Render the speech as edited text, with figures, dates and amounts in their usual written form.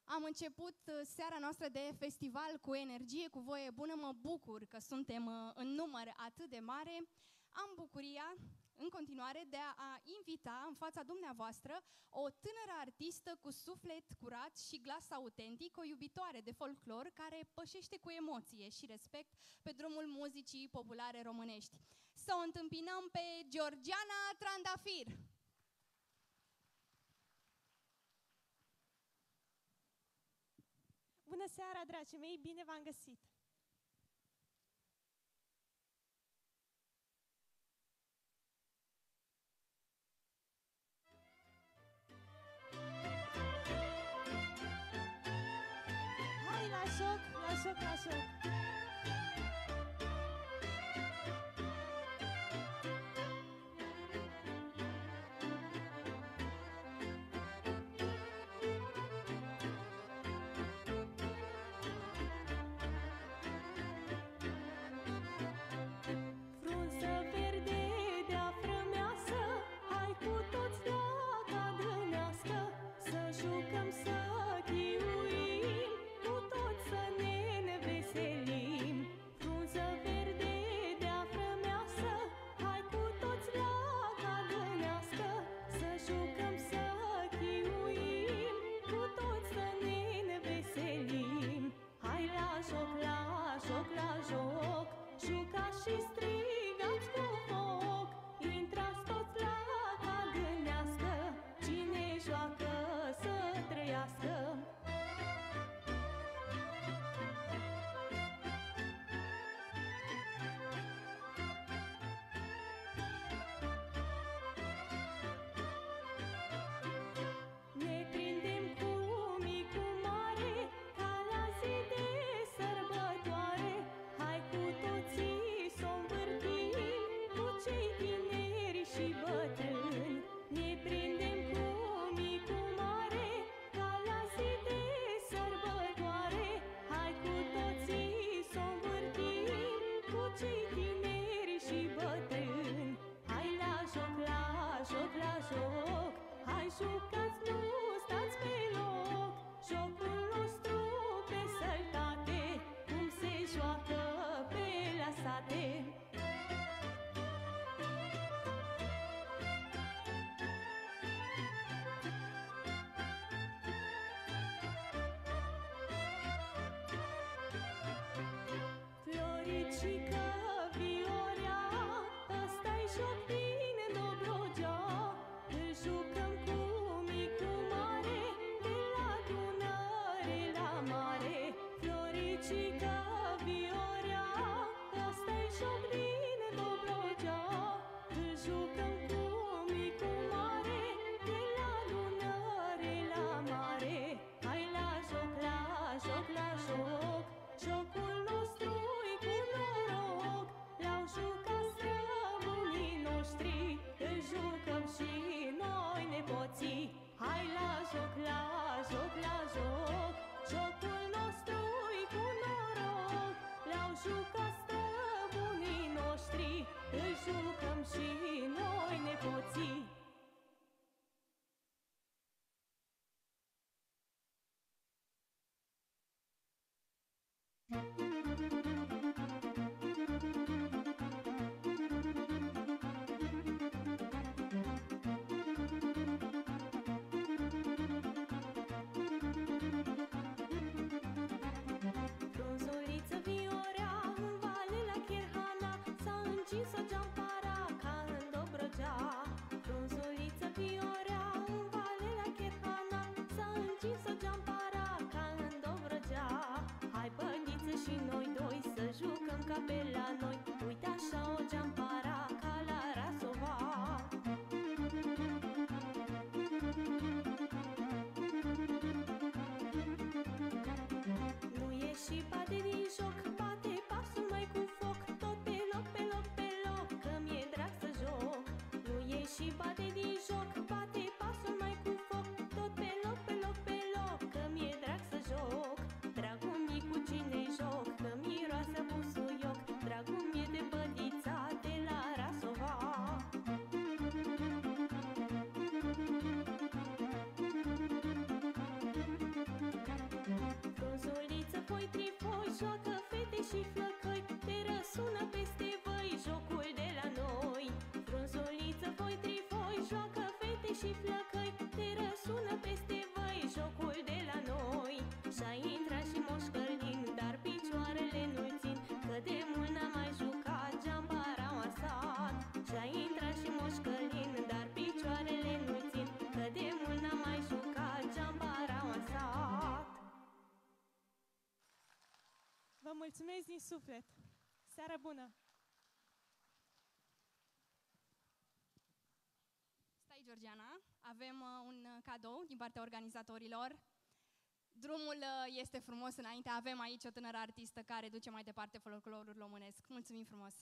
Am început seara noastră de festival cu energie, cu voie bună. Mă bucur că suntem în număr atât de mare. Am bucuria, în continuare, de a invita în fața dumneavoastră o tânără artistă cu suflet curat și glas autentic, o iubitoare de folclor care pășește cu emoție și respect pe drumul muzicii populare românești. Să o întâmpinăm pe Georgiana Trandafir! Bună seara, dragii mei! Bine v-am găsit! Hai la joc, la joc, la joc! Dragul joacă fete și flăcăi, te răsună peste voi jocul de la noi. Frunzuliță, voi, trifoi, joacă fete și flăcăi, te răsună peste voi jocul de la noi. Și-a intrat și Moș Călin, dar picioarele nu țin, că de mult n-a mai jucat geambar amasat. Și-a intrat și Moș Călin, dar picioarele nu țin, că de mult n-a mai jucat geambar amasat. Vă mulțumesc din suflet! Seară bună! Stai, Georgiana, avem un cadou din partea organizatorilor. Drumul este frumos înainte, avem aici o tânără artistă care duce mai departe folclorul românesc. Mulțumim frumos!